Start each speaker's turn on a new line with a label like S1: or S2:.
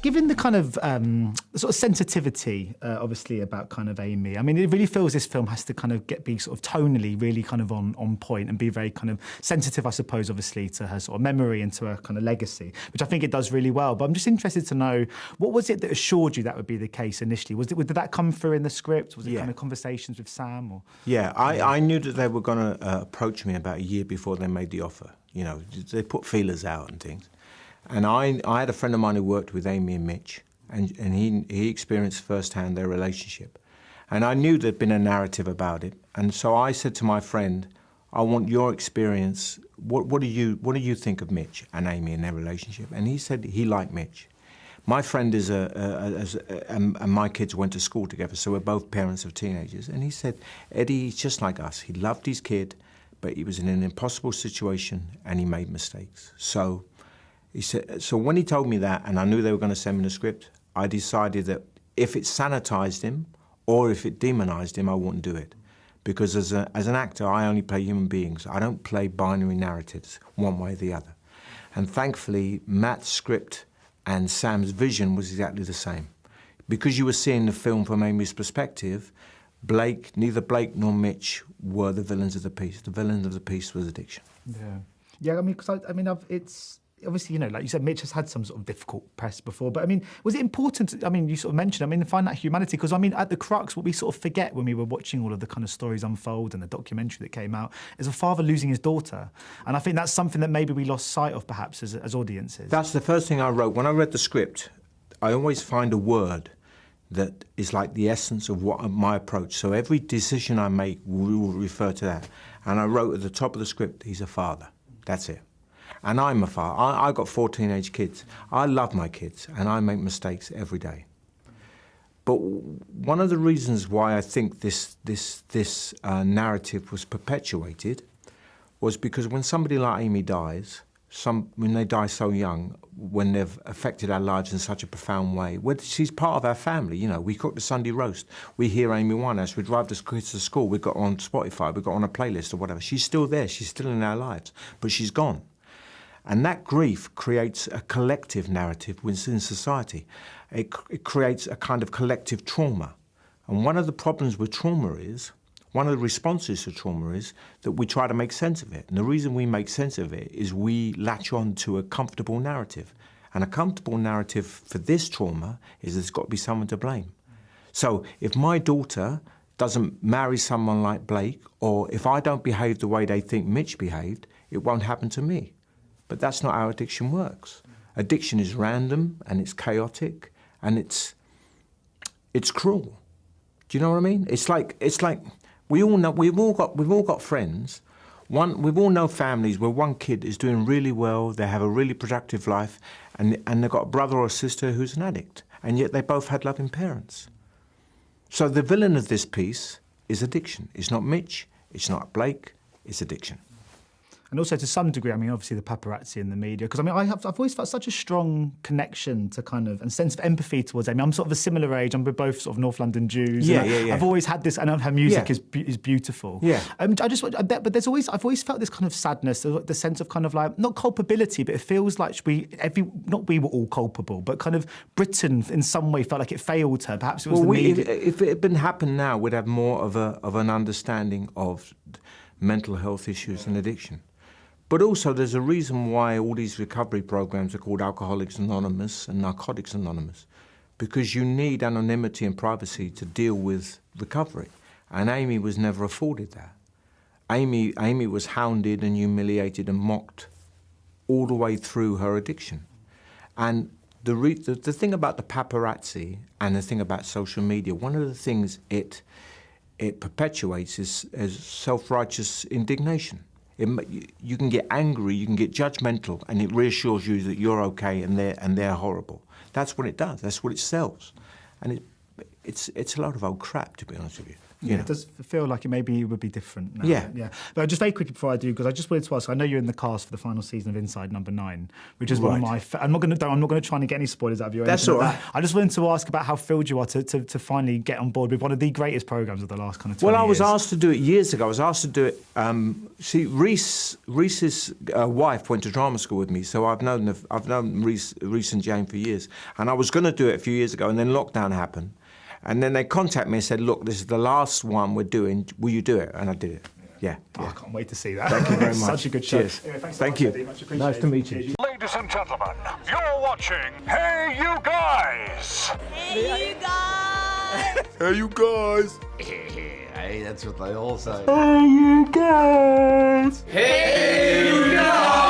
S1: Given the kind of sort of sensitivity, obviously, about kind of Amy, I mean, it really feels this film has to kind of be sort of tonally really kind of on point and be very kind of sensitive, I suppose, obviously, to her sort of memory and to her kind of legacy, which I think it does really well. But I'm just interested to know, what was it that assured you that would be the case initially? Did that come through in the script? Was it kind of conversations with Sam? Or?
S2: Yeah, I knew that they were going to approach me about a year before they made the offer. You know, they put feelers out and things. And I had a friend of mine who worked with Amy and Mitch, and he experienced firsthand their relationship. And I knew there'd been a narrative about it. And so I said to my friend, I want your experience. What do you think of Mitch and Amy and their relationship? And he said he liked Mitch. My friend is and my kids went to school together, so we're both parents of teenagers. And he said, Eddie, he's just like us. He loved his kid, but he was in an impossible situation and he made mistakes. So he said, so when he told me that, and I knew they were going to send me the script, I decided that if it sanitized him or if it demonized him, I wouldn't do it. Because as an actor, I only play human beings. I don't play binary narratives one way or the other. And thankfully, Matt's script and Sam's vision was exactly the same. Because you were seeing the film from Amy's perspective, neither Blake nor Mitch were the villains of the piece. The villain of the piece was addiction.
S1: Yeah. I mean, because it's obviously, you know, like you said, Mitch has had some sort of difficult press before, but I mean, was it important? You sort of mentioned, find that humanity, because at the crux, what we sort of forget when we were watching all of the kind of stories unfold and the documentary that came out is a father losing his daughter, and I think that's something that maybe we lost sight of, perhaps, as audiences.
S2: That's the first thing I wrote when I read the script. I always find a word that is like the essence of my approach. So every decision I make will refer to that. And I wrote at the top of the script, he's a father. That's it. And I'm a father. I got 4 teenage kids. I love my kids, and I make mistakes every day. But one of the reasons why I think this narrative was perpetuated was because when somebody like Amy dies, when they die so young, when they've affected our lives in such a profound way, she's part of our family. You know, we cook the Sunday roast. We hear Amy Winehouse. We drive the kids to school. We've got her on Spotify. We've got her on a playlist or whatever. She's still there. She's still in our lives, but she's gone. And that grief creates a collective narrative within society. It creates a kind of collective trauma. And one of the problems with trauma is, one of the responses to trauma is that we try to make sense of it. And the reason we make sense of it is we latch on to a comfortable narrative. And a comfortable narrative for this trauma is there's got to be someone to blame. So if my daughter doesn't marry someone like Blake, or if I don't behave the way they think Mitch behaved, it won't happen to me. But that's not how addiction works. Addiction is random and it's chaotic and it's cruel. Do you know what I mean? It's like we all know, we've all got friends. We've all known families where one kid is doing really well, they have a really productive life, and they've got a brother or a sister who's an addict, and yet they both had loving parents. So the villain of this piece is addiction. It's not Mitch, it's not Blake, it's addiction.
S1: And also, to some degree, obviously the paparazzi and the media, because I've always felt such a strong connection to and sense of empathy towards Amy. I'm sort of a similar age. We're both sort of North London Jews.
S2: Yeah.
S1: I've always had this, and her music is beautiful.
S2: Yeah.
S1: But I've always felt this kind of sadness, the sense of kind of like, not culpability, but it feels like not we were all culpable, but kind of Britain in some way felt like it failed her. Perhaps it was the media.
S2: If it had been happened now, we'd have more of an understanding of mental health issues and addiction. But also, there's a reason why all these recovery programs are called Alcoholics Anonymous and Narcotics Anonymous, because you need anonymity and privacy to deal with recovery. And Amy was never afforded that. Amy was hounded and humiliated and mocked all the way through her addiction. And the thing about the paparazzi and the thing about social media, one of the things it perpetuates is self-righteous indignation. You can get angry, you can get judgmental, and it reassures you that you're okay and they're horrible. That's what it does. That's what it sells, and it's a lot of old crap, to be honest with you.
S1: It does feel like it maybe would be different now.
S2: Yeah.
S1: But just very quickly before I do, because I just wanted to ask, I know you're in the cast for the final season of Inside Number 9, which is one of my... I'm not going to try and get any spoilers out of you.
S2: That's all right.
S1: I just wanted to ask about how thrilled you are to finally get on board with one of the greatest programmes of the last kind of 20 years.
S2: Well, I was asked to do it years ago. I was asked to do it... Reese's wife went to drama school with me, so I've known Reese and Jane for years. And I was going to do it a few years ago, and then lockdown happened. And then they contacted me and said, look, this is the last one we're doing. Will you do it? And I did it. Yeah.
S1: Oh, I can't wait to see that.
S2: Thank you very much.
S1: Such a good show.
S2: Cheers.
S1: Anyway, thanks so
S2: Thank
S1: much,
S2: you.
S1: Eddie. Much appreciated.
S2: Nice to meet you.
S3: Ladies and gentlemen, you're watching Hey You Guys.
S4: Hey, you guys!
S2: Hey, you guys.
S5: Hey, that's what they all say.
S2: Hey, you guys.
S5: Hey, you guys!